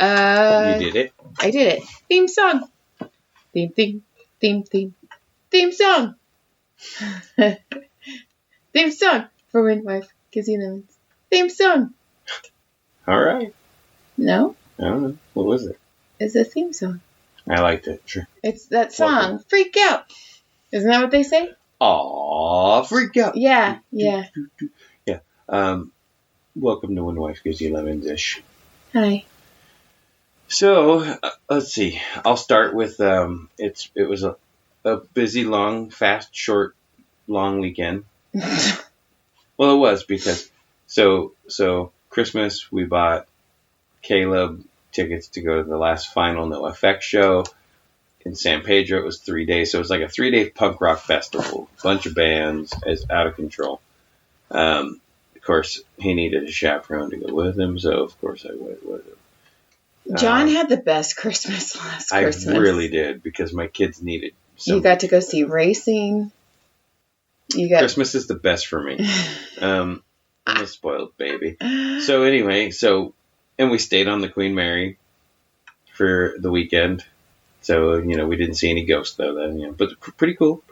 You did it. I did it. Theme song. Theme song. Theme song for Wind Wife Gives You Lemons. Theme song. All right. No? I don't know. What was it? It's a theme song. I liked it. Sure. It's that song, Freak Out. Isn't that what they say? Aw, freak out. Yeah. Yeah. Welcome to When Wife Gives You Lemons-ish. Hi. So, let's see. I'll start with, it was a busy, long, fast, short, long weekend. Well, it was because, so Christmas, we bought Caleb tickets to go to the last final NoFX show in San Pedro. It was 3 days, so it was like a 3-day punk rock festival. Bunch of bands, as out of control. Of course, he needed a chaperone to go with him, so of course I went with him. John had the best Christmas last Christmas. I really did, because my kids needed some. You got to go see racing. Christmas is the best for me. I'm a spoiled baby. So anyway, and we stayed on the Queen Mary for the weekend. So, we didn't see any ghosts though then, but pretty cool.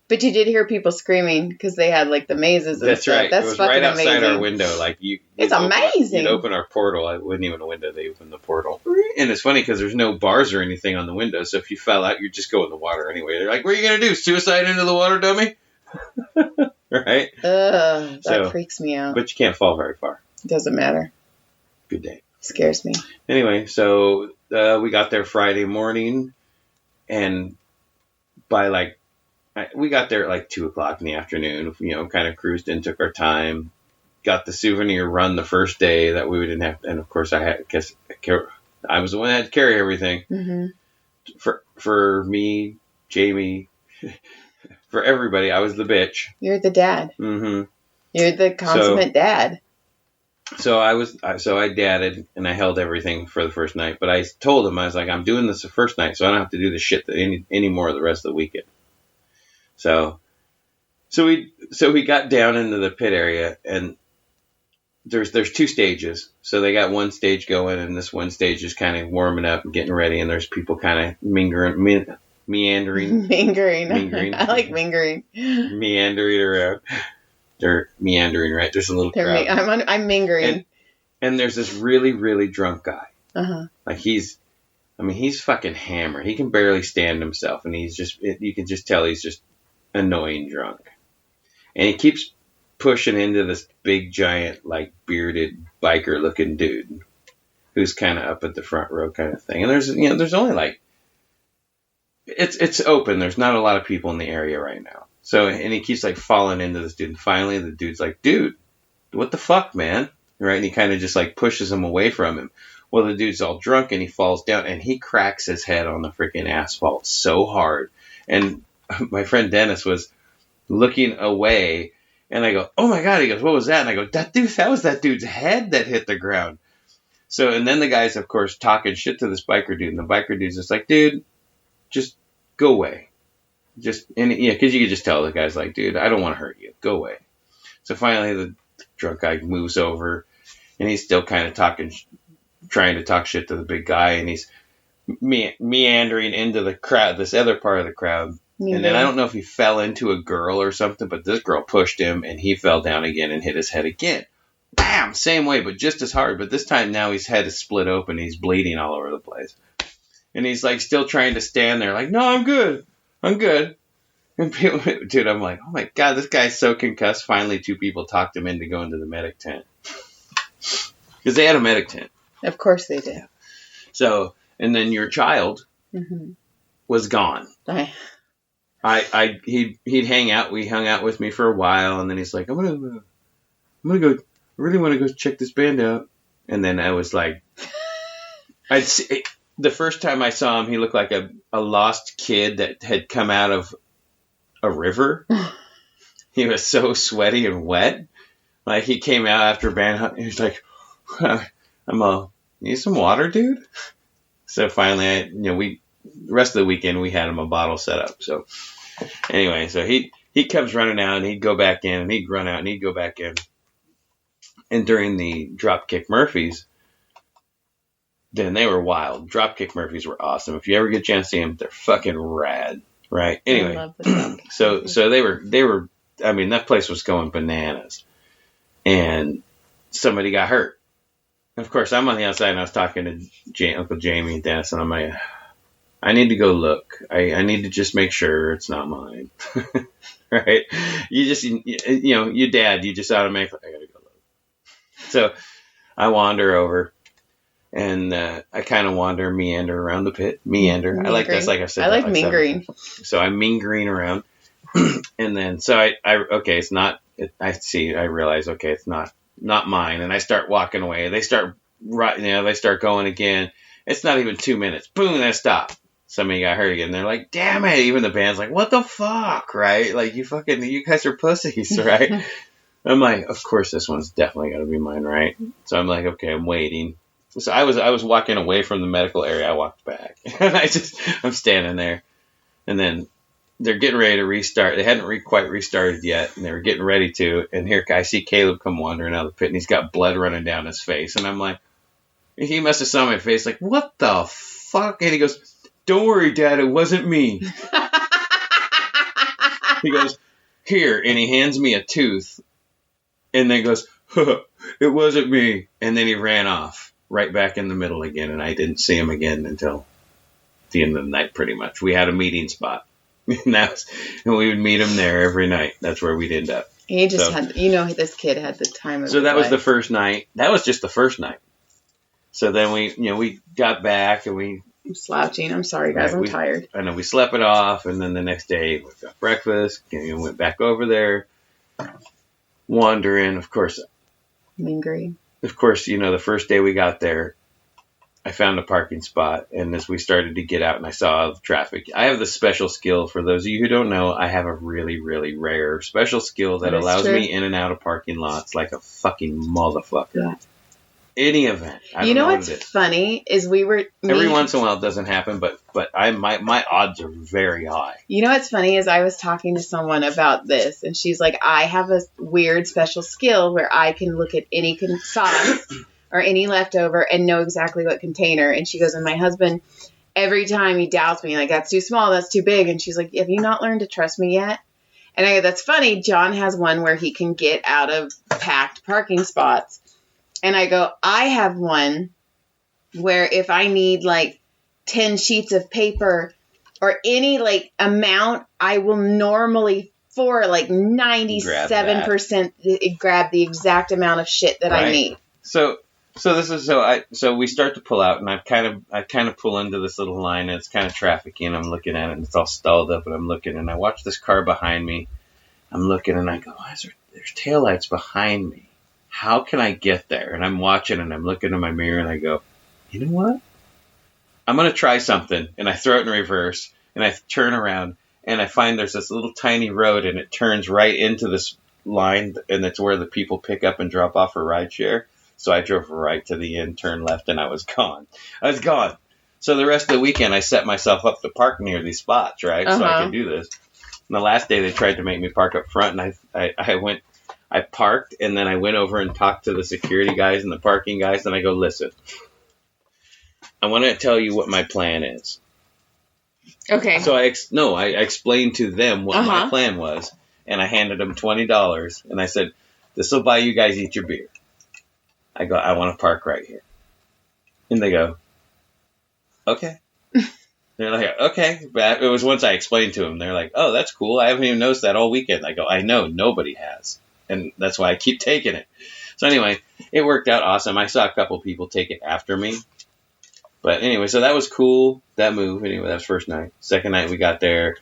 But you did hear people screaming because they had like the mazes and that's stuff. Right. That's it was fucking right outside amazing. our window. Like it's amazing. You'd open our portal. It wasn't even a window. They opened the portal. And it's funny because there's no bars or anything on the window. So if you fell out, you'd just go in the water anyway. They're like, what are you going to do? Suicide into the water, dummy? Right? That freaks me out. But you can't fall very far. It doesn't matter. Good day. Scares me. Anyway, so we got there Friday morning, and by we got there at 2 o'clock in the afternoon, kind of cruised in, took our time, got the souvenir run the first day that we didn't have, and of course I was the one that had to carry everything. Mm-hmm. For me, Jamie, for everybody, I was the bitch. You're the dad. Mm-hmm. You're the consummate dad. So I dadded and I held everything for the first night, but I told him, I was like, I'm doing this the first night, so I don't have to do the shit any more the rest of the weekend. So we got down into the pit area, and there's 2 stages. So they got one stage going, and this one stage is kind of warming up and getting ready, and there's people kind of meandering. Mingering. I like mingering. Meandering around. They're meandering, right? There's a little crowd. I'm mingering. And there's this really, really drunk guy. Uh-huh. Like he's fucking hammered. He can barely stand himself, and you can just tell he's just annoying drunk. And he keeps pushing into this big, giant, bearded, biker-looking dude who's kind of up at the front row kind of thing. And there's only it's open. There's not a lot of people in the area right now. So, and he keeps falling into this dude. And finally the dude's like, dude, what the fuck, man? Right? And he kind of just pushes him away from him. Well, the dude's all drunk and he falls down and he cracks his head on the freaking asphalt so hard. And my friend Dennis was looking away, and I go, oh my God. He goes, what was that? And I go, that was that dude's head that hit the ground. So, and then the guy's, of course, talking shit to this biker dude. And the biker dude's just like, dude, just go away. Because you could just tell the guy's like, dude, I don't want to hurt you. Go away. So finally the drunk guy moves over, and he's still kind of trying to talk shit to the big guy, and he's meandering into the crowd, this other part of the crowd. Mm-hmm. And then I don't know if he fell into a girl or something, but this girl pushed him, and he fell down again and hit his head again. Bam! Same way, but just as hard. But this time now his head is split open. He's bleeding all over the place. And he's still trying to stand there no, I'm good. I'm good. And people, dude, I'm like, oh my God, this guy's so concussed. Finally, 2 people talked him into going to the medic tent. Because they had a medic tent. Of course they did. So, and then your child was gone. He'd hang out. We hung out with me for a while, and then he's like, I'm gonna go. I really want to go check this band out. And then I was like, the first time I saw him, he looked like a lost kid that had come out of a river. He was so sweaty and wet. He came out after a band. He was like, need some water, dude? So finally, the rest of the weekend, we had him a bottle set up. So anyway, so he comes running out, and he'd go back in, and he'd run out, and he'd go back in. And during the Dropkick Murphys, then they were wild. Dropkick Murphys were awesome. If you ever get a chance to see them, they're fucking rad. Right. Anyway, I love the Dropkick so they were. I mean, that place was going bananas, and somebody got hurt. Of course, I'm on the outside, and I was talking to Uncle Jamie and Dennis, and I'm like, I need to go look. I need to just make sure it's not mine. Right? Your dad, you just automatically, I gotta go look. So I wander over, and I kind of meander around the pit. Meander. I like this, like I said. I like mean green. So I mean green around, and then so I okay, it's not. I realize, okay, it's not mine, and I start walking away. They start going again. It's not even 2 minutes. Boom, they stop. Somebody got hurt again. They're like, damn it. Even the band's like, what the fuck, right? Like, you guys are pussies, right? I'm like, of course this one's definitely got to be mine, right? So I'm like, okay, I'm waiting. So I was walking away from the medical area. I walked back. And I'm standing there. And then they're getting ready to restart. They hadn't quite restarted yet, and they were getting ready to. And here I see Caleb come wandering out of the pit, and he's got blood running down his face. And I'm like, he must have saw my face, like, what the fuck? And he goes, don't worry, Dad, it wasn't me. He goes, here, and he hands me a tooth, and then goes, it wasn't me. And then he ran off, right back in the middle again, and I didn't see him again until the end of the night, pretty much. We had a meeting spot. And we would meet him there every night. That's where we'd end up. He just had, this kid had the time of his So that life. was the first night. That was just the first night. So then we got back and I'm slouching. I'm sorry, guys. I'm tired. I know, we slept it off, and then the next day we got breakfast, and went back over there, wandering, of course. Mean green. Of course, the first day we got there, I found a parking spot, and as we started to get out and I saw the traffic, I have the special skill. For those of you who don't know, I have a really, really rare special skill that allows me in and out of parking lots like a fucking motherfucker. Yeah. Any event. I don't know what's funny is every once in a while it doesn't happen, but my odds are very high. You know what's funny is I was talking to someone about this, and she's like, I have a weird special skill where I can look at any sauce or any leftover and know exactly what container. And she goes, and my husband, every time he doubts me, like, that's too small, that's too big. And she's like, have you not learned to trust me yet? And I go, that's funny. John has one where he can get out of packed parking spots. And I go, I have one where if I need like 10 sheets of paper or any like amount, I will normally for like 97% grab the exact amount of shit that I need. So we start to pull out, and I kind of pull into this little line, and it's kind of trafficy, and I'm looking at it, and it's all stalled up, and I'm looking, and I watch this car behind me. I'm looking, and I go, there's taillights behind me. How can I get there? And I'm watching, and I'm looking in my mirror, and I go, you know what? I'm going to try something. And I throw it in reverse, and I turn around, and I find there's this little tiny road, and it turns right into this line, and it's where the people pick up and drop off for rideshare. So I drove right to the end, turned left, and I was gone. So the rest of the weekend, I set myself up to park near these spots, right? So I could do this. And the last day, they tried to make me park up front, and I parked, and then I went over and talked to the security guys and the parking guys, and I go, listen, I want to tell you what my plan is. Okay. So I explained to them what my plan was, and I handed them $20, and I said, this will buy you guys each your beer. I go, I want to park right here. And they go, okay. They're like, okay. But it was once I explained to them, they're like, oh, that's cool. I haven't even noticed that all weekend. I go, I know, nobody has. And that's why I keep taking it. So anyway, it worked out awesome. I saw a couple people take it after me. But anyway, so that was cool, that move. Anyway, that was first night. Second night we got there.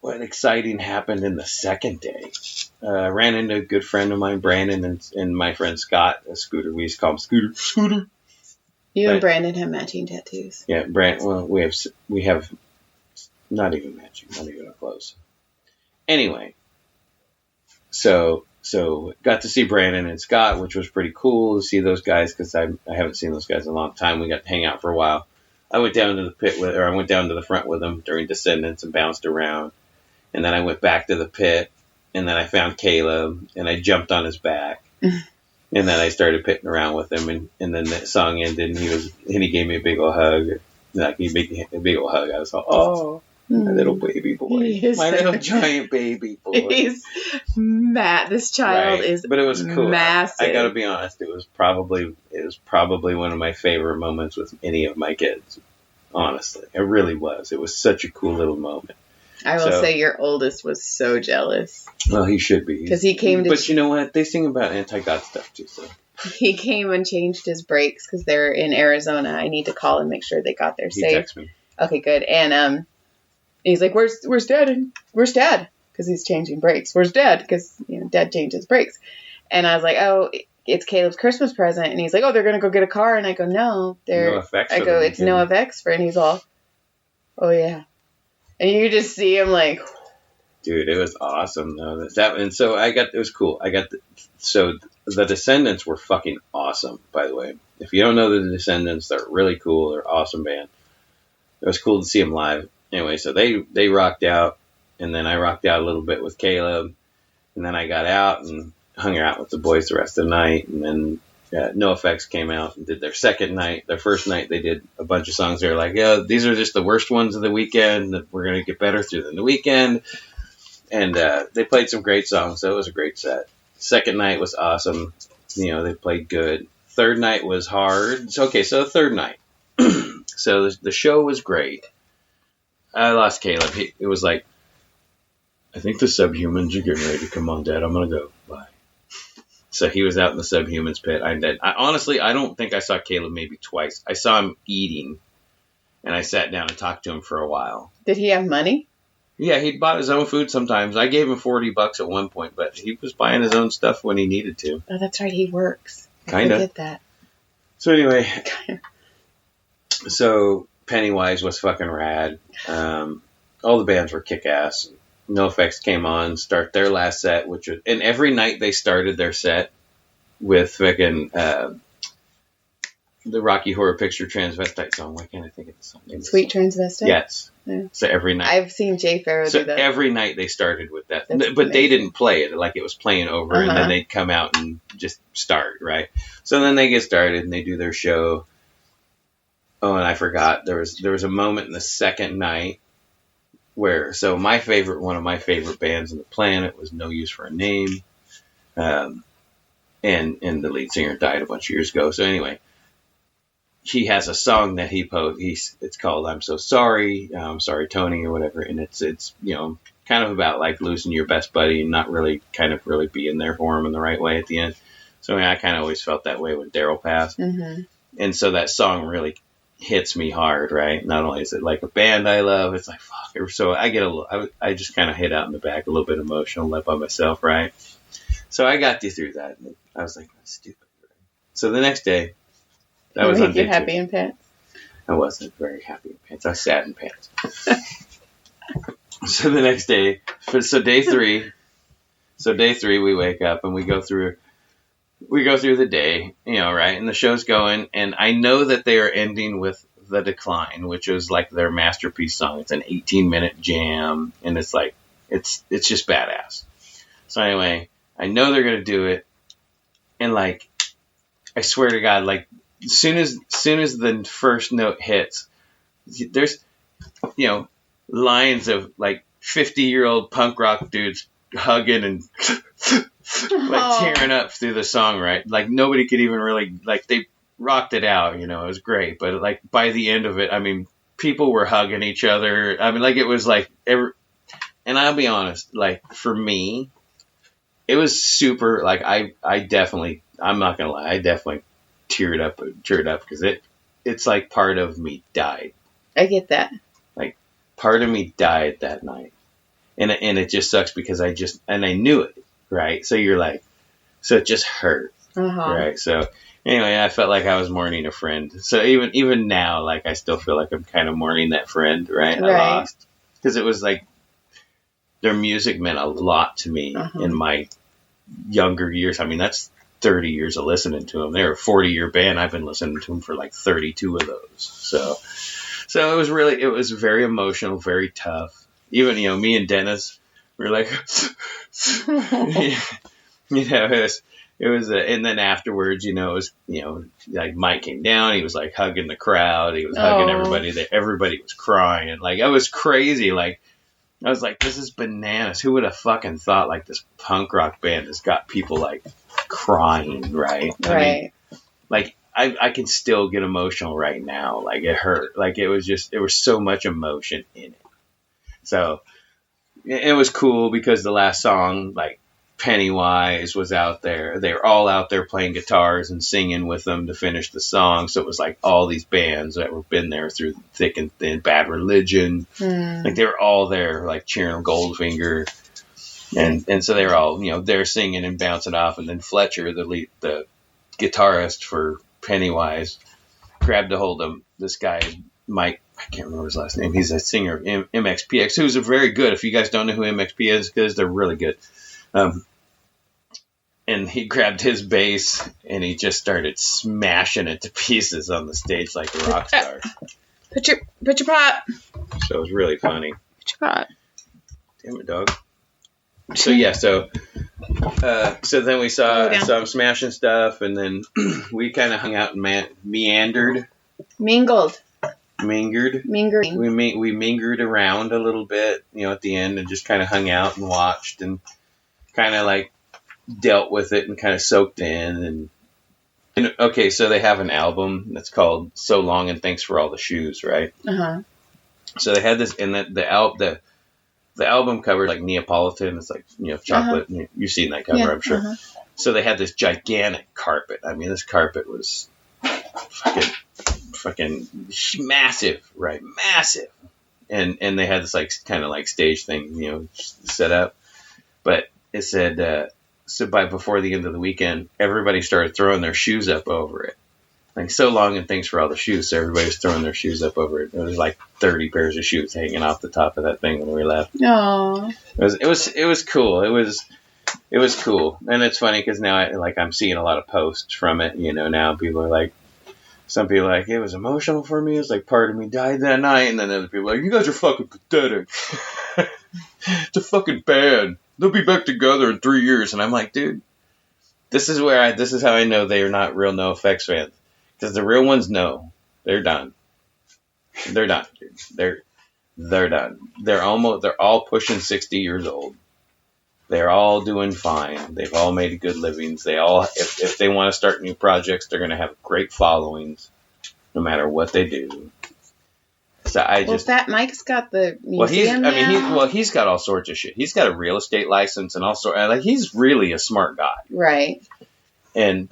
What exciting happened in the second day? Ran into a good friend of mine, Brandon, and my friend Scott, a Scooter. We used to call him Scooter. You and Brandon have matching tattoos. Yeah, well, we have not even matching, not even close. Anyway, so got to see Brandon and Scott, which was pretty cool to see those guys because I haven't seen those guys in a long time. We got to hang out for a while. I went down to the pit I went down to the front with them during Descendants and bounced around, and then I went back to the pit, and then I found Caleb and I jumped on his back, And then I started pitting around with him, and then that song ended, and he gave me a big old hug. Like, he gave me a big old hug. I was like, oh, my little baby boy. My little giant baby boy. He's this child is but it was cool. massive. I gotta be honest, it was probably one of my favorite moments with any of my kids. Honestly, it really was. It was such a cool little moment. I will say your oldest was so jealous. Well, he should be. Because he came to... But you know what? They sing about anti-God stuff, too, so... He came and changed his brakes because they're in Arizona. I need to call and make sure they got there safe. He texted me. Okay, good. And he's like, where's Dad? Where's Dad? Because he's changing brakes. Where's Dad? Because, Dad changes brakes. And I was like, oh, it's Caleb's Christmas present. And he's like, oh, they're going to go get a car. And I go, no. NoFX. I go, it's NoFX for... And he's all, oh, yeah. And you just see him like... Dude, it was awesome though. And so it was cool. So the Descendants were fucking awesome, by the way. If you don't know the Descendants, they're really cool. They're an awesome band. It was cool to see them live. Anyway, so they rocked out, and then I rocked out a little bit with Caleb, and then I got out and hung out with the boys the rest of the night, and then NoFX came out and did their second night. Their first night, they did a bunch of songs. They were like, yeah, these are just the worst ones of the weekend. We're going to get better through the weekend. And they played some great songs, so it was a great set. Second night was awesome. They played good. Third night was hard. So the third night. So the show was great. I lost Caleb. It was like, I think the Subhumans are getting ready to come on, Dad. I'm going to go. Bye. So he was out in the Subhumans pit. Honestly, I don't think I saw Caleb maybe twice. I saw him eating, and I sat down and talked to him for a while. Did he have money? Yeah, he'd bought his own food sometimes. I gave him $40 at one point, but he was buying his own stuff when he needed to. Oh, that's right. He works. Kind of. I get that. So anyway, so Pennywise was fucking rad. All the bands were kick-ass. NoFX came on, start their last set, and every night they started their set with fucking the Rocky Horror Picture Transvestite song. Why can't I think of the song? Sweet Transvestite? Yes. Yeah. So every night. I've seen Jay Farrow do that. Every night they started with that. That's but amazing. They didn't play it. Like it was playing over, and then they'd come out and just start, right? So then they get started, and they do their show. Oh, and I forgot. There was a moment in the second night where... So one of my favorite bands on the planet was No Use for a Name. And the lead singer died a bunch of years ago. So anyway... He has a song that he posted. It's called "I'm So Sorry," I'm sorry, Tony, or whatever, and it's kind of about like losing your best buddy and not really being there for him in the right way at the end. So I kind of always felt that way when Daryl passed, and so that song really hits me hard, right? Not only is it like a band I love, it's like fuck. So I get I just kind of hit out in the back a little bit emotional, left by myself, right? So I got you through that. And I was like, that's stupid. Right? So the next day. That was on day 2. Happy in pants? I wasn't very happy in pants. I sat in pants. So the next day, day 3, we wake up and we go through the day, right? And the show's going, and I know that they are ending with The Decline, which is like their masterpiece song. It's an 18-minute jam, and it's like, it's just badass. So anyway, I know they're going to do it, and like, I swear to God, like, as soon as the first note hits, there's, lines of like 50-year-old punk rock dudes hugging and like tearing up through the song, right? Like nobody could even really, like they rocked it out, it was great. But like by the end of it, I mean, people were hugging each other. I mean, like it was like and I'll be honest, like for me, it was super, like I definitely, I'm not going to lie, I definitely teared up because it's like part of me died. I get that. Like part of me died that night, and it just sucks because I knew it, right? So you're like, so it just hurt, right? So anyway, I felt like I was mourning a friend. So even now, like I still feel like I'm kind of mourning that friend, right? I lost because it was like their music meant a lot to me in my younger years. I mean, that's 30 years of listening to them. They're a 40-year band. I've been listening to them for like 32 of those. So it was very emotional, very tough. Even, me and Dennis were like, It was, and then afterwards, it was, like Mike came down. He was like hugging the crowd. He was hugging everybody. Everybody was crying. Like, it was crazy. Like, I was like, this is bananas. Who would have fucking thought like this punk rock band has got people like crying, right? Right. I mean, like, I can still get emotional right now. Like, it hurt. Like, there was so much emotion in it. So it was cool because the last song, like, Pennywise was out there. They were all out there playing guitars and singing with them to finish the song. So it was like all these bands that were been there through thick and thin, Bad Religion. Like, they were all there, like, cheering Goldfinger. And so they were all, they're singing and bouncing off. And then Fletcher, the guitarist for Pennywise, grabbed a hold of this guy, Mike. I can't remember his last name. He's a singer of MXPX, who's a very good. If you guys don't know who MXPX is, they're really good. And he grabbed his bass and he just started smashing it to pieces on the stage like a rock star. Put your pot. So it was really funny. Put your pot. Damn it, dog. So yeah, so then we saw some smashing stuff, and then we kind of hung out and mingered. We mingered around a little bit, at the end, and just kind of hung out and watched and kind of like dealt with it and kind of soaked in. And okay, so they have an album that's called "So Long and Thanks for All the Shoes," right? So they had this, and the album cover like Neapolitan. It's like chocolate. You've seen that cover, I'm sure. So they had this gigantic carpet. I mean, this carpet was fucking massive, right? Massive. And they had this like kind of like stage thing, set up. But it said, so before the end of the weekend, everybody started throwing their shoes up over it. Like, so long and thanks for all the shoes. So everybody's throwing their shoes up over it. There was like 30 pairs of shoes hanging off the top of that thing when we left. Aww. It was cool. It was cool. And it's funny because now I'm seeing a lot of posts from it. Now people are like, some people are like, it was emotional for me. It's like part of me died that night. And then other people are like, you guys are fucking pathetic. It's a fucking band. They'll be back together in 3 years. And I'm like, dude, this is how I know they are not real NoFX fans. Because the real ones know they're done. They're done, dude. They're done. They're all pushing 60 years old. They're all doing fine. They've all made good livings. They all, if they want to start new projects, they're going to have great followings, no matter what they do. So Fat Mike's got the museum he's got all sorts of shit. He's got a real estate license and all sorts. Like, he's really a smart guy, right? And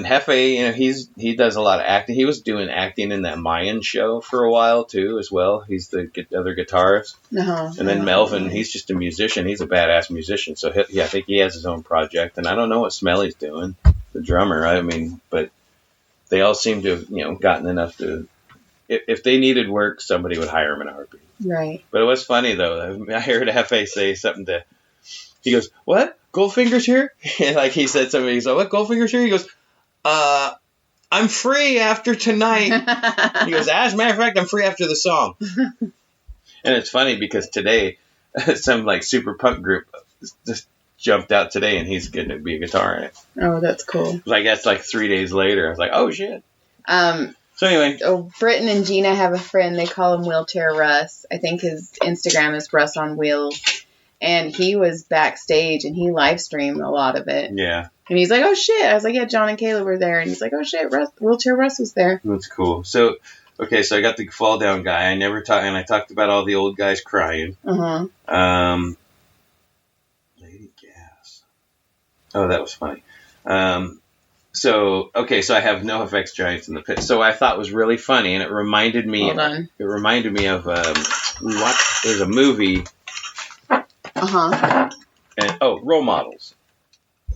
Hefe, he does a lot of acting. He was doing acting in that Mayan show for a while too, as well. He's the other guitarist. And then Melvin, he's just a musician. He's a badass musician. So I think he has his own project. And I don't know what Smelly's doing, the drummer. I mean, but they all seem to have, gotten enough to. If they needed work, somebody would hire him in a heartbeat. Right. But it was funny though. I heard Hefe say something he goes, "What? Goldfinger's here?" And like he said something. He's like, "What? Goldfinger's here?" He goes, I'm free after tonight. He goes, as a matter of fact, I'm free after the song. And it's funny because today, some like super punk group just jumped out today and he's going to be a guitar in it. Oh, that's cool. Like, that's like 3 days later. I was like, oh shit. So anyway. Oh, Britton and Gina have a friend. They call him Wheelchair Russ. I think his Instagram is Russ on Wheels. And he was backstage and he live streamed a lot of it. Yeah. And he's like, oh shit. I was like, yeah, John and Kayla were there. And he's like, oh shit, Wheelchair Russ was there. That's cool. So, okay, so I got the fall down guy. I talked about all the old guys crying. Lady Gas. Oh, that was funny. So I have NoFX Giants in the Pit. So I thought was really funny, and it reminded me. Hold on. It reminded me of there's a movie. And Role Models.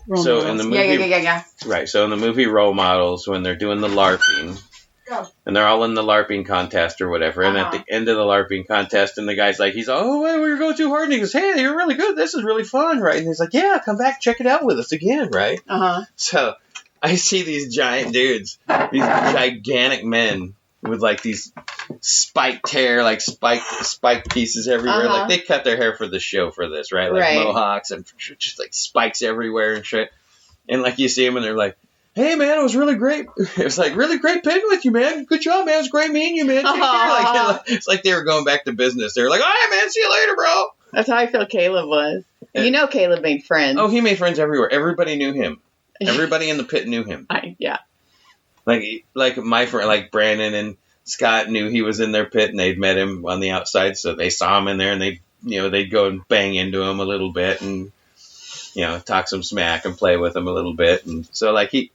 In the movie, yeah. Right. So in the movie Role Models, when they're doing the LARPing, and they're all in the LARPing contest or whatever, and at the end of the LARPing contest, and the guy's like, he's oh, wait, we're going too hard, and he goes, hey, you're really good. This is really fun, right? And he's like, yeah, come back, check it out with us again, right? So I see these giant dudes, these gigantic men with like these spiked hair, like spiked pieces everywhere. Like they cut their hair for the show for this, right? Like mohawks and just like spikes everywhere and shit. And like you see them and they're like, hey man, it was really great. It was like really great pitting with you, man. Good job, man. It's great meeting you, man. Take care. Like, it's like they were going back to business. They were like, all right, man. See you later, bro. That's how I feel Caleb was. You know, Caleb made friends. Oh, he made friends everywhere. Everybody knew him. Everybody in the pit knew him. Yeah. Like my friend, like Brandon and Scott knew he was in their pit, and they'd met him on the outside, so they saw him in there, and they'd go and bang into him a little bit, and talk some smack and play with him a little bit, and so like it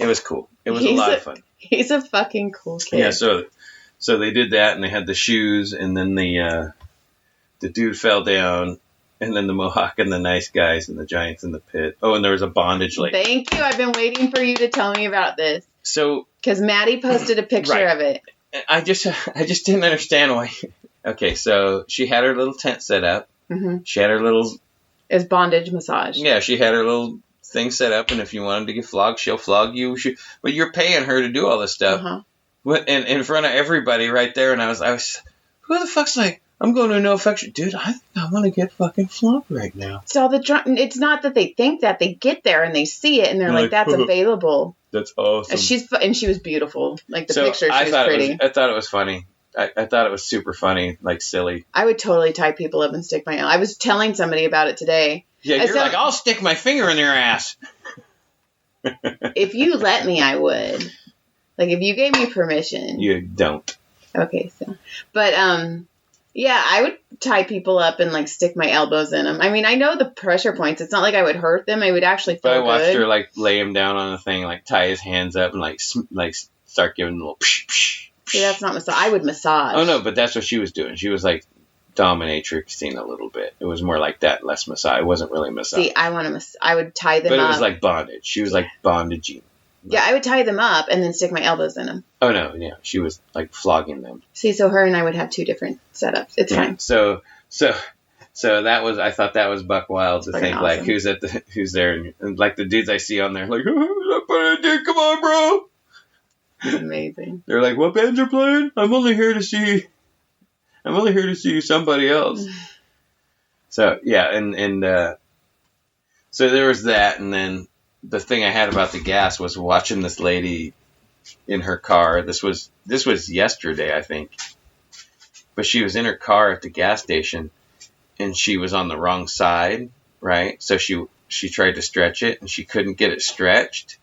was cool. It was a lot of fun. He's a fucking cool kid. Yeah, so they did that, and they had the shoes, and then the dude fell down, and then the Mohawk and the nice guys and the Giants in the pit. Oh, and there was a bondage lady. Thank you. I've been waiting for you to tell me about this. So, because Maddie posted a picture of it. I just didn't understand why. Okay, so she had her little tent set up. Mm-hmm. She had her little. It's bondage massage. Yeah, she had her little thing set up, and if you wanted to get flogged, she'll flog you. But you're paying her to do all this stuff, and in front of everybody right there. And I was, who the fuck's like, I'm going to a NoFX. Dude, I want to get fucking flogged right now. So it's not that they think that. They get there and they see it and they're like, that's available. That's awesome. And she was beautiful. Like the picture, she was pretty. I thought it was funny. I thought it was super funny, like silly. I would totally tie people up and stick my... I was telling somebody about it today. Yeah, you're like, I'll stick my finger in their ass. If you let me, I would. Like, if you gave me permission. You don't. Okay, so... But, yeah, I would tie people up and, like, stick my elbows in them. I mean, I know the pressure points. It's not like I would hurt them. I would actually feel good. But I watched her, like, lay him down on the thing, like, tie his hands up and, like start giving him a little psh, psh. See, that's not massage. I would massage. Oh, no, but that's what she was doing. She was, like, dominatrixing a little bit. It was more like that, less massage. It wasn't really massage. See, I would tie them up. But it was like bondage. She was, like, bondaging. Yeah, I would tie them up and then stick my elbows in them. Oh, no, yeah. She was, like, flogging them. See, so her and I would have two different setups. It's fine. So that was, I thought that was buck wild to think, awesome. Like, who's there? And, like, the dudes I see on there, like, come on, bro. Amazing. They're like, what bands are playing? I'm only here to see somebody else. So, yeah, and so there was that, and then the thing I had about the gas was watching this lady in her car. This was yesterday, I think. But she was in her car at the gas station, and she was on the wrong side, right? So she tried to stretch it, and she couldn't get it stretched.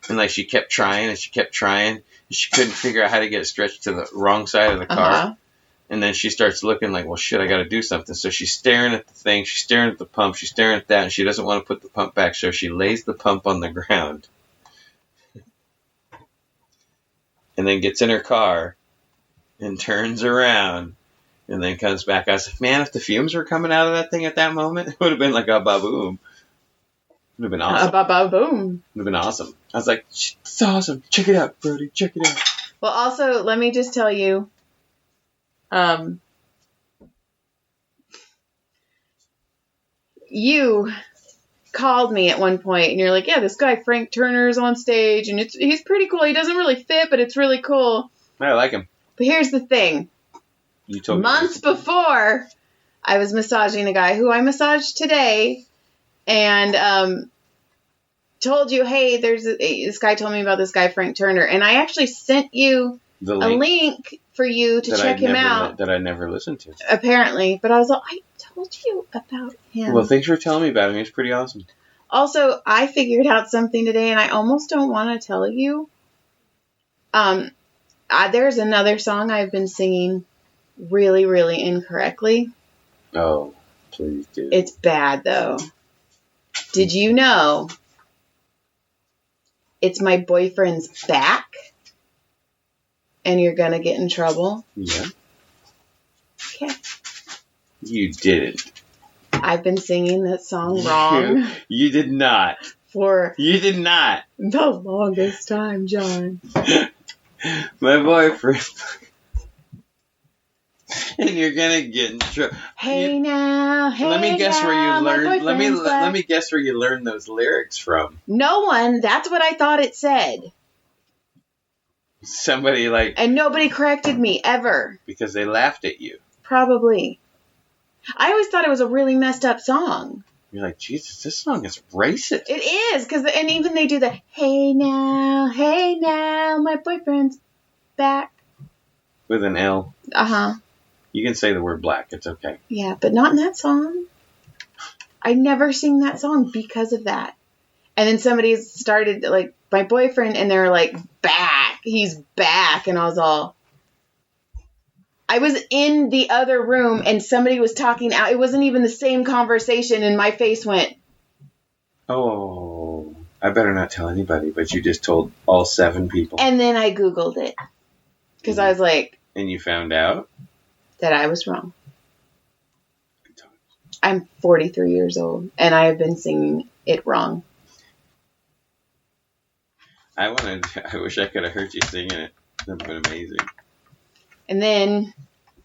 And, like, she kept trying, and she couldn't figure out how to get it stretched to the wrong side of the car. Uh-huh. And then she starts looking like, well, shit, I got to do something. So she's staring at the thing, she's staring at the pump, she's staring at that, and she doesn't want to put the pump back, so she lays the pump on the ground. And then gets in her car and turns around and then comes back. I was like, man, if the fumes were coming out of that thing at that moment, it would have been like a ba-boom. It would have been awesome. A ba-boom. It would have been awesome. I was like, it's awesome. Check it out, Brody. Check it out. Well, also, let me just tell you, you called me at one point, and you're like, yeah, this guy Frank Turner's on stage, and he's pretty cool. He doesn't really fit, but it's really cool. I like him. But here's the thing. You told me months before, I was massaging a guy who I massaged today, and told you, hey, this guy told me about this guy Frank Turner, and I actually sent you a link for you to check him out. That I never listened to. Apparently, but I was like, I told you about him. Well, thanks for telling me about him. He's pretty awesome. Also, I figured out something today, and I almost don't want to tell you. There's another song I've been singing really, really incorrectly. Oh, please do. It's bad, though. Did you know it's my boyfriend's back? And you're going to get in trouble? Yeah. Okay. You didn't. I've been singing that song wrong. You did not. You did not. The longest time, John. My boyfriend. And you're gonna get in trouble. Hey now. Let me guess where you learned. Let me guess where you learned those lyrics from. No one. That's what I thought it said. Somebody and nobody corrected me ever. Because they laughed at you. Probably. I always thought it was a really messed up song. You're like, Jesus, this song is racist. It is, and even they do the, hey now, my boyfriend's back. With an L. Uh-huh. You can say the word black. It's okay. Yeah, but not in that song. I never sing that song because of that. And then somebody started, like, my boyfriend, and they're like, back. He's back. And I was all... I was in the other room, and somebody was talking out. It wasn't even the same conversation, and my face went... Oh, I better not tell anybody, but you just told all 7 people. And then I Googled it. Because I was like... And you found out? That I was wrong. I'm 43 years old, and I have been singing it wrong. I wish I could have heard you singing it. That would have been amazing. And then,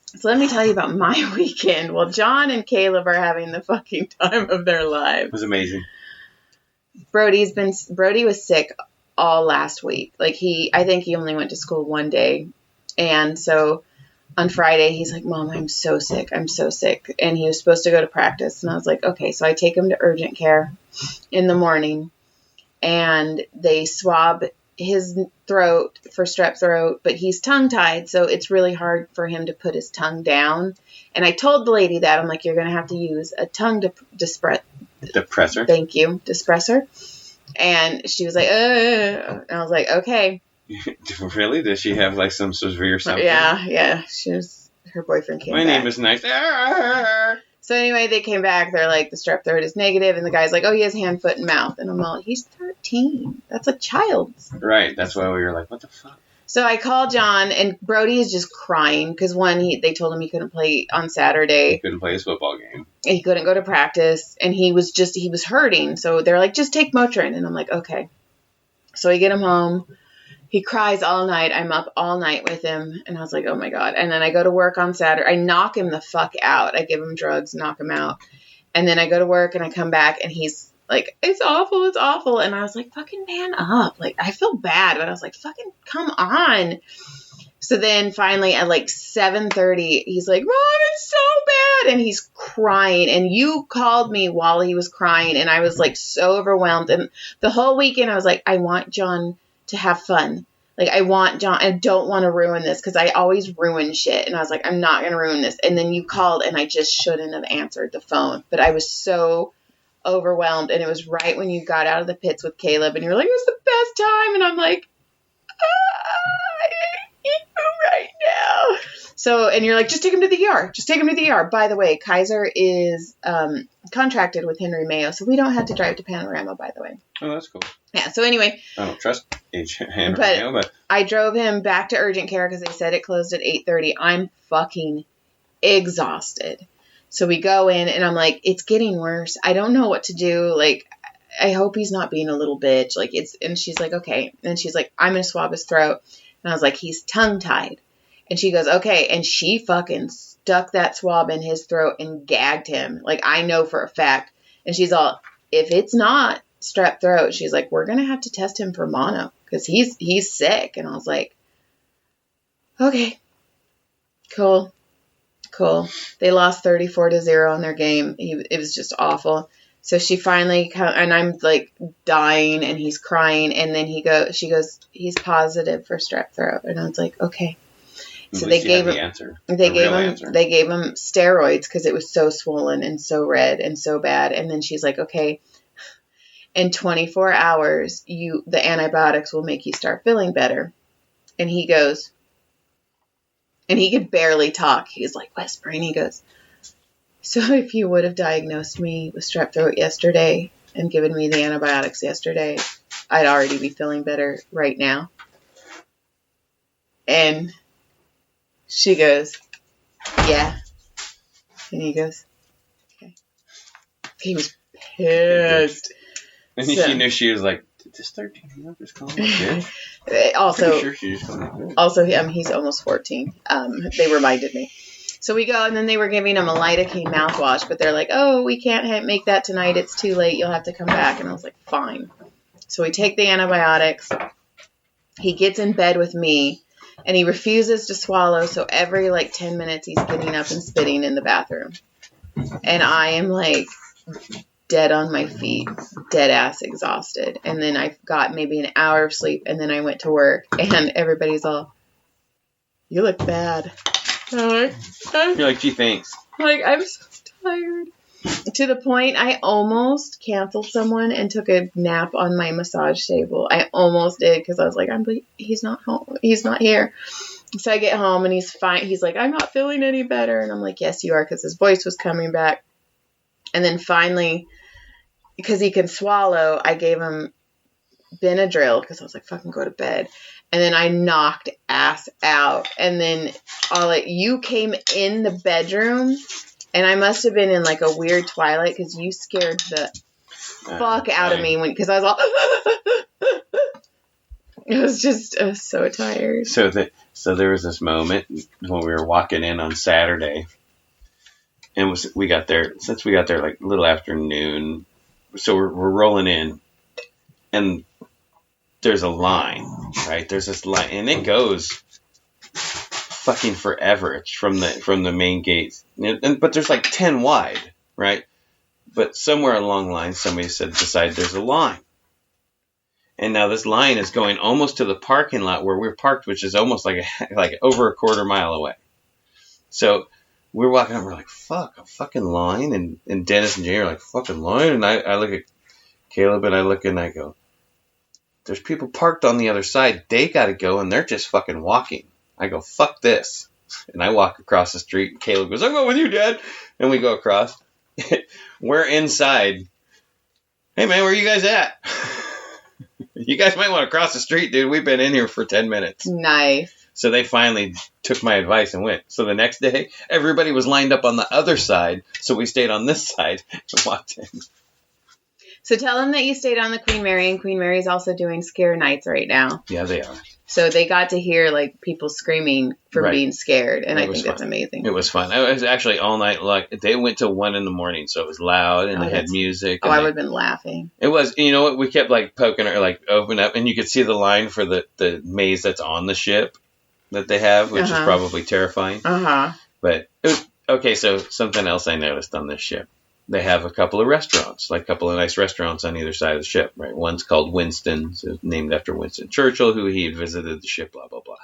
so let me tell you about my weekend. Well, John and Caleb are having the fucking time of their lives. It was amazing. Brody was sick all last week. Like I think he only went to school one day. And so on Friday, he's like, Mom, I'm so sick. And he was supposed to go to practice. And I was like, okay. So I take him to urgent care in the morning, and they swab his throat for strep throat, but he's tongue-tied, so it's really hard for him to put his tongue down. And I told the lady that, I'm like, you're going to have to use a tongue depressor. Thank you. Dispressor. And she was like, and I was like, okay. Really? Does she have like some severe something? Yeah. Her boyfriend came back. My name is nice. So anyway, they came back. They're like, the strep throat is negative, and the guy's like, oh, he has hand, foot, and mouth. And I'm like, he's 13. That's a child. Right. That's why we were like, what the fuck? So I called John, and Brody is just crying because they told him he couldn't play on Saturday. He couldn't play his football game. He couldn't go to practice, and he was hurting. So they're like, just take Motrin. And I'm like, okay. So I get him home. He cries all night. I'm up all night with him. And I was like, oh my God. And then I go to work on Saturday. I knock him the fuck out. I give him drugs, knock him out. And then I go to work, and I come back, and he's like, it's awful. And I was like, fucking man up. Like, I feel bad, but I was like, fucking come on. So then finally at like 7:30, he's like, Mom, it's so bad. And he's crying. And you called me while he was crying. And I was like so overwhelmed. And the whole weekend I was like, I want John to have fun. Like, I don't want to ruin this, because I always ruin shit. And I was like, I'm not going to ruin this. And then you called, and I just shouldn't have answered the phone. But I was so overwhelmed. And it was right when you got out of the pits with Caleb, and you were like, it was the best time. And I'm like, I hate you right now. So, and you're like, just take him to the ER. By the way, Kaiser is contracted with Henry Mayo, so we don't have to drive to Panorama, by the way. Oh, that's cool. Yeah, so anyway. I don't trust Henry Mayo, but I drove him back to urgent care because they said it closed at 8:30. I'm fucking exhausted. So we go in, and I'm like, it's getting worse. I don't know what to do. Like, I hope he's not being a little bitch. Like, and she's like, okay. And she's like, I'm going to swab his throat. And I was like, he's tongue-tied. And she goes, okay. And she fucking stuck that swab in his throat and gagged him. Like, I know for a fact. And she's all, if it's not strep throat, she's like, we're going to have to test him for mono, because he's sick. And I was like, okay, cool. They lost 34-0 in their game. It was just awful. So she finally, and I'm like dying, and he's crying. And then she goes, he's positive for strep throat. And I was like, okay. So they gave him steroids because it was so swollen and so red and so bad. And then she's like, okay, in 24 hours, the antibiotics will make you start feeling better. And he goes, and he could barely talk. He's like whispering. He goes, so if you would have diagnosed me with strep throat yesterday and given me the antibiotics yesterday, I'd already be feeling better right now. And she goes, yeah. And he goes, okay. He was pissed. And she knew, she was like, did this 13-year-old just call me a bitch? Also, sure she just called me a bitch. Also, he's almost 14. They reminded me. So we go, and then they were giving him a lidocaine mouthwash, but they're like, oh, we can't make that tonight. It's too late. You'll have to come back. And I was like, fine. So we take the antibiotics. He gets in bed with me, and he refuses to swallow. So every 10 minutes, he's getting up and spitting in the bathroom. And I am like dead on my feet, dead ass exhausted. And then I got maybe an hour of sleep, and then I went to work, and everybody's all, you look bad. You're like, gee, thanks. I'm so tired. To the point I almost canceled someone and took a nap on my massage table. I almost did because I was like, he's not home. He's not here. So I get home and he's fine. He's like, I'm not feeling any better. And I'm like, yes, you are, because his voice was coming back. And then finally, because he can swallow, I gave him Benadryl because I was like, fucking go to bed. And then I knocked ass out. And then you came in the bedroom, and I must have been in like a weird twilight because you scared the fuck out of me because I was all. I was so tired. So there was this moment when we were walking in on Saturday, and we got there like a little after noon. So we're rolling in, and there's a line, right? There's this line, and it goes fucking forever. It's from the main gates, but there's like 10 wide, right? But somewhere along the line, somebody decided there's a line, and now this line is going almost to the parking lot where we're parked, which is almost like over a quarter mile away. So we're walking up, we're like, fuck, a fucking line, and Dennis and Jay are like, fucking line, and I look at Caleb and I look and I go, there's people parked on the other side. They got to go, and they're just fucking walking. I go, fuck this. And I walk across the street, and Caleb goes, I'll go with you, Dad. And we go across. We're inside. Hey, man, where you guys at? You guys might want to cross the street, dude. We've been in here for 10 minutes. Nice. So they finally took my advice and went. So the next day, everybody was lined up on the other side, so we stayed on this side and walked in. So tell them that you stayed on the Queen Mary, and Queen Mary's also doing scare nights right now. Yeah, they are. So they got to hear like people screaming from being scared, and I think that's amazing. It was fun. It was actually all night long. They went till 1 a.m, so it was loud, and they had music. I would have been laughing. It was, you know what? We kept like poking her, like open up, and you could see the line for the maze that's on the ship that they have, which is probably terrifying. But it was okay. So something else I noticed on this ship. They have a couple of restaurants, like a couple of nice restaurants on either side of the ship, right? One's called Winston's, named after Winston Churchill, who he had visited the ship, blah, blah, blah.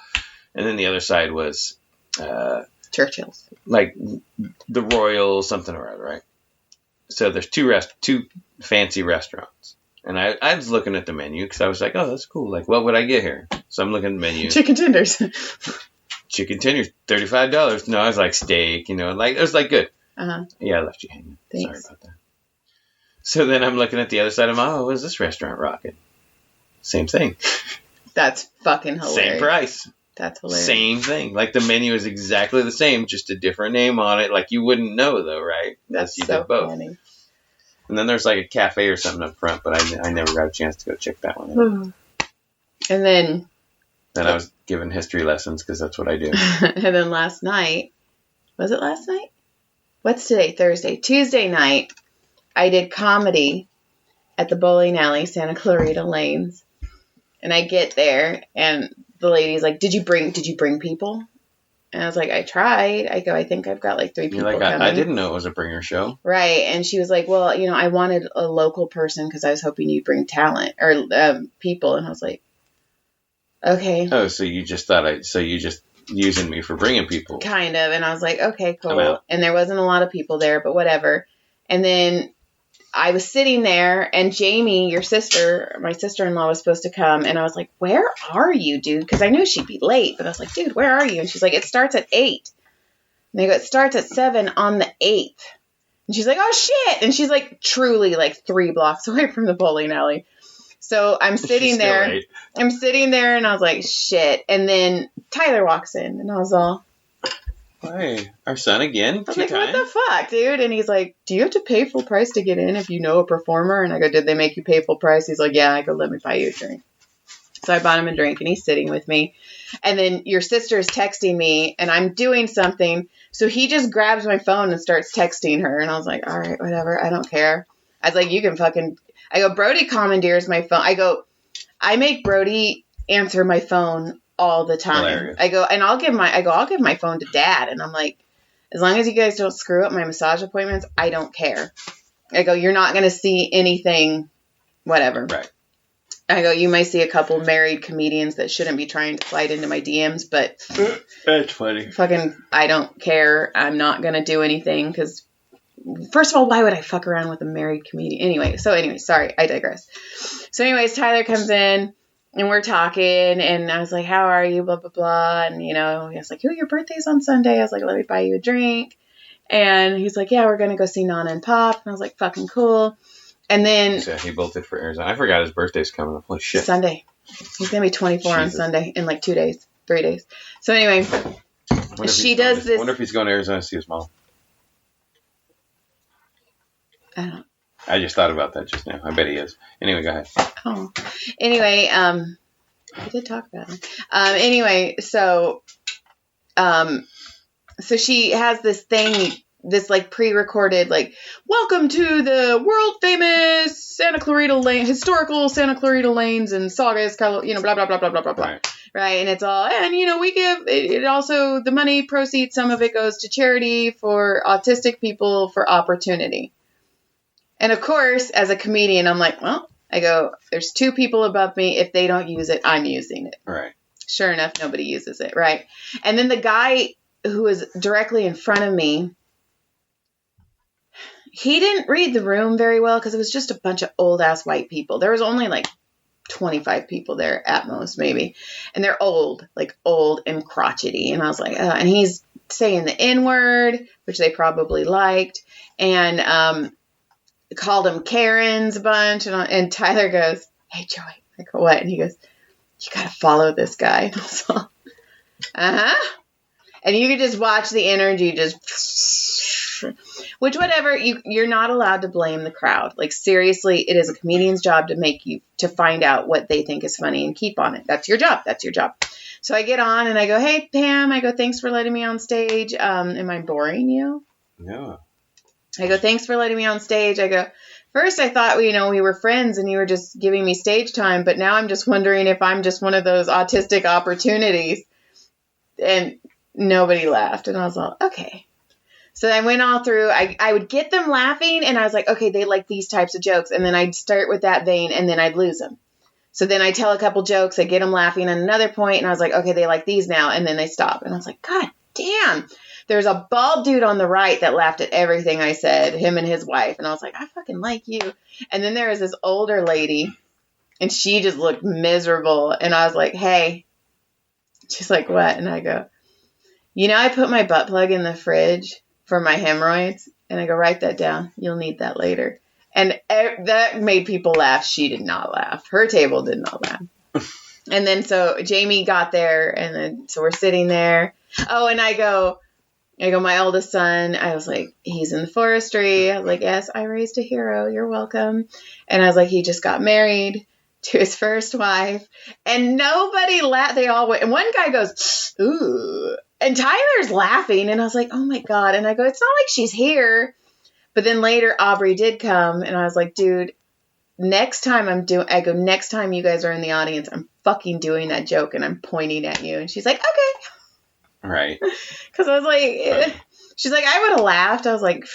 And then the other side was... Churchill's. Like the Royal something or other, right? So there's two fancy restaurants. And I was looking at the menu because I was like, oh, that's cool. Like, what would I get here? So I'm looking at the menu. Chicken tenders. Chicken tenders, $35. No, I was like steak, like it was like good. Yeah, I left you hanging. Thanks. Sorry about that. So then I'm looking at the other side of what is this restaurant rocking? Same thing. That's fucking hilarious. Same price. That's hilarious. Same thing. Like the menu is exactly the same, just a different name on it. Like you wouldn't know though, right? That's you so did both. funny. And then there's like a cafe or something up front, but I never got a chance to go check that one out. And then I was given history lessons because that's what I do. And then last night, was it last night? What's today? Thursday. Tuesday night, I did comedy at the bowling alley, Santa Clarita Lanes. And I get there, and the lady's like, did you bring people? And I was like, I tried. I go, I think I've got like 3 people coming. I didn't know it was a bringer show. Right. And she was like, well, I wanted a local person because I was hoping you'd bring talent or people. And I was like, okay. Oh, so you just thought you just using me for bringing people. Kind of. And I was like, okay, cool. And there wasn't a lot of people there, but whatever. And then I was sitting there, and Jamie, your sister, my sister-in-law, was supposed to come. And I was like, where are you, dude? Because I knew she'd be late. But I was like, dude, where are you? And she's like, it starts at 8. And I go, it starts at 7 on the 8th. And she's like, oh, shit. And she's like truly like 3 blocks away from the bowling alley. So I'm sitting there. Late. I'm sitting there, and I was like, shit. And then Tyler walks in, and I was all, hey, our son again? I was like, what the fuck, dude? And he's like, do you have to pay full price to get in if you know a performer? And I go, did they make you pay full price? He's like, yeah. I go, let me buy you a drink. So I bought him a drink, and he's sitting with me. And then your sister's texting me, and I'm doing something. So he just grabs my phone and starts texting her. And I was like, all right, whatever. I don't care. I was like, you can fucking... I go, Brody commandeers my phone. I go, I make Brody answer my phone all the time. Hilarious. I go, and I'll give my phone to Dad. And I'm like, as long as you guys don't screw up my massage appointments, I don't care. I go, you're not going to see anything, whatever. Right. I go, you might see a couple married comedians that shouldn't be trying to slide into my DMs, but that's funny. Fucking, I don't care. I'm not going to do anything because, first of all, why would I fuck around with a married comedian? Anyway, sorry, I digress. So anyways, Tyler comes in and we're talking and I was like, how are you? Blah, blah, blah. And, he was like, your birthday's on Sunday. I was like, let me buy you a drink. And he's like, yeah, we're going to go see Nana and Pop. And I was like, fucking cool. And then... So he bolted for Arizona. I forgot his birthday's coming up. Holy shit. Sunday. He's going to be 24 on Sunday in like 3 days. So anyway, she does this... I wonder if he's going to Arizona to see his mom. I don't know. I just thought about that just now. I bet he is. Anyway, go ahead. Oh. Anyway, we did talk about it. Anyway, so she has this thing... This like pre-recorded like welcome to the world famous Santa Clarita Lane, historical Santa Clarita Lanes and Saugus, blah blah blah blah blah blah blah. Right, and it's all and we give it also the money proceeds, some of it goes to charity for autistic people for opportunity. And of course, as a comedian, I'm like, well, I go, there's 2 people above me. If they don't use it, I'm using it. Right. Sure enough, nobody uses it. Right. And then the guy who was directly in front of me, he didn't read the room very well because it was just a bunch of old-ass white people. There was only like 25 people there at most, maybe. And they're old and crotchety. And I was like, and he's saying the N-word, which they probably liked, and called them Karens a bunch. And Tyler goes, hey, Joey. I go, what? And he goes, you got to follow this guy. And I was like, uh-huh. And you could just watch the energy just... Which, whatever, you're not allowed to blame the crowd. Like, seriously, it is a comedian's job to find out what they think is funny and keep on it. That's your job. So I get on and I go, hey, Pam. I go, thanks for letting me on stage. Am I boring you? Yeah. I go, thanks for letting me on stage. I go, first I thought, we were friends and you were just giving me stage time. But now I'm just wondering if I'm just one of those autistic opportunities. And nobody laughed. And I was like, okay. So I went all through, I would get them laughing and I was like, okay, they like these types of jokes. And then I'd start with that vein and then I'd lose them. So then I tell a couple jokes, I get them laughing at another point and I was like, okay, they like these now. And then they stop. And I was like, God damn. There's a bald dude on the right that laughed at everything I said, him and his wife. And I was like, I fucking like you. And then there was this older lady and she just looked miserable. And I was like, hey, she's like, what? And I go, I put my butt plug in the fridge for my hemorrhoids. And I go, write that down. You'll need that later. And that made people laugh. She did not laugh. Her table did not laugh. And then so Jamie got there and then so we're sitting there. Oh, and I go, my oldest son, I was like, he's in the forestry. I was like, yes, I raised a hero. You're welcome. And I was like, he just got married to his first wife. And nobody laughed. They all went. And one guy goes, ooh. And Tyler's laughing. And I was like, oh, my God. And I go, it's not like she's here. But then later, Aubrey did come. And I was like, dude, next time next time you guys are in the audience, I'm fucking doing that joke. And I'm pointing at you. And she's like, okay. Right. Because I was like, she's like, I would have laughed. I was like,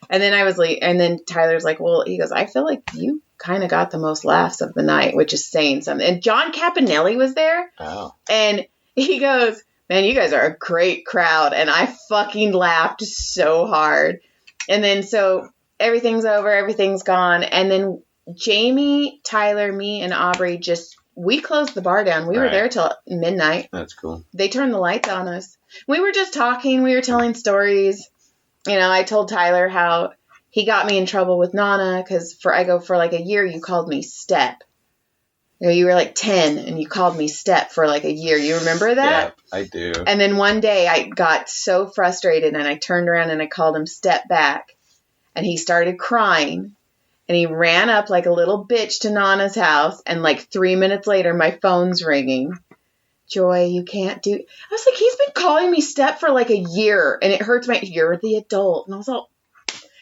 and then I was like, and then Tyler's like, well, he goes, I feel like you kind of got the most laughs of the night, which is saying something. And John Campanelli was there. Oh. And he goes, man, you guys are a great crowd. And I fucking laughed so hard. And then so everything's over, everything's gone. And then Jamie, Tyler, me, and Aubrey we closed the bar down. We were there till midnight. That's cool. They turned the lights on us. We were just talking. We were telling stories. I told Tyler how he got me in trouble with Nana because for like a year you called me Step. You were like 10 and you called me Step for like a year. You remember that? Yeah, I do. And then one day I got so frustrated and I turned around and I called him Step Back. And he started crying. And he ran up like a little bitch to Nana's house. And like 3 minutes later, my phone's ringing. Joy, you can't do... I was like, he's been calling me Step for like a year. And it hurts you're the adult. And I was like...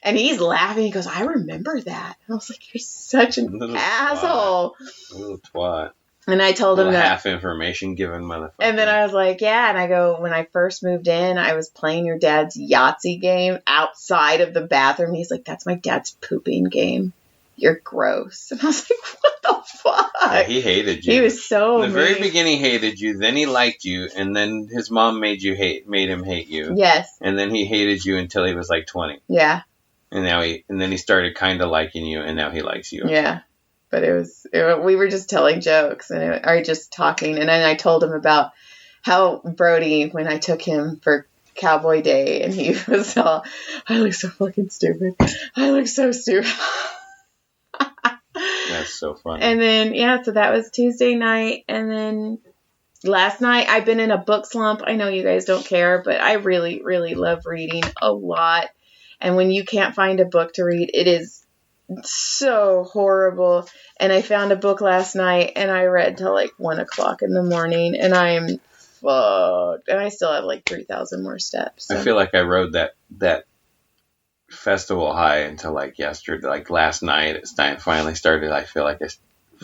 And he's laughing. He goes, I remember that. And I was like, you're such an asshole. Little twat. And I told him that. Half information given motherfucker. And then I was like, yeah. And I go, when I first moved in, I was playing your dad's Yahtzee game outside of the bathroom. He's like, that's my dad's pooping game. You're gross. And I was like, what the fuck? Yeah, he hated you. He was so in the very beginning hated you, then he liked you, and then his mom made him hate you. Yes. And then he hated you until he was like 20. Yeah. And then he started kind of liking you, and now he likes you. Yeah. But we were just telling jokes or just talking. And then I told him about how Brody, when I took him for Cowboy Day, and he was all, I look so fucking stupid. I look so stupid. That's so funny. And then, yeah, so that was Tuesday night. And then last night, I've been in a book slump. I know you guys don't care, but I really, really love reading a lot. And when you can't find a book to read, it is so horrible. And I found a book last night, and I read till like 1 o'clock in the morning, and I'm fucked. And I still have like 3,000 more steps. So. I feel like I rode that festival high until like yesterday, like last night. It's time finally started. I feel like I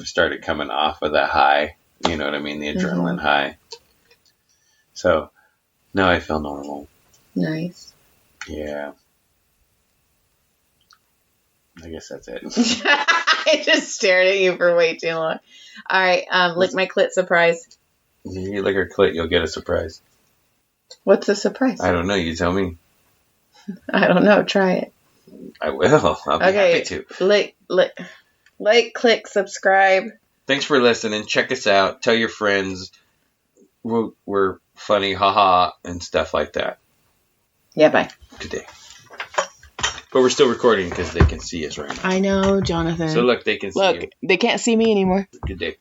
started coming off of that high. You know what I mean? The adrenaline high. So now I feel normal. Nice. Yeah. I guess that's it. I just stared at you for way too long. All right, lick my clit surprise. If you lick her clit, you'll get a surprise. What's the surprise? I don't know. You tell me. I don't know. Try it. I will. I'll be happy to. Like, click, subscribe. Thanks for listening. Check us out. Tell your friends. We're funny, haha, and stuff like that. Yeah, bye. Good day. But we're still recording because they can see us right now. I know, Jonathan. So look, they can see you. Look, they can't see me anymore. Good day.